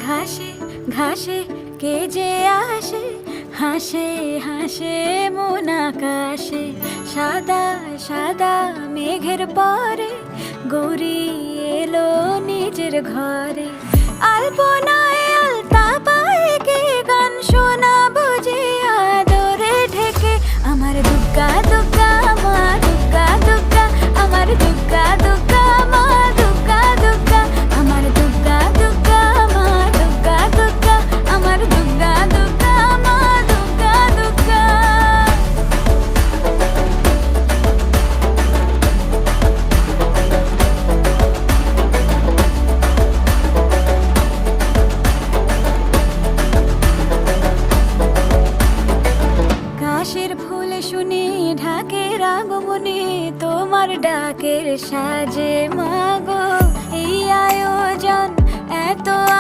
ঘাসে ঘাসে কে যে আসে, হাসে হাসে মন আকাশে। সাদা সাদা মেঘের পরে গৌরী এলো নিজের ঘরে। আলপনায় আলতা পায়ে কে গান শোনাবো যে আদরে ঢেকে। আমার দুগ্গা দুগ্গা মা দুগ্গা দুগ্গা, আমার দুগ্গা দুগ্গা মা দুগ্গা দুগ্গা, আমার দুগ্গা দুগ্গা মা দুগ্গা দুগ্গা, আমার দুগ্গা দুগ্গা মা দুগ্গা দুগ্গা। কাশের ফুল শুনি ঢাকের আগমনে, তোমার ডাকের সাজে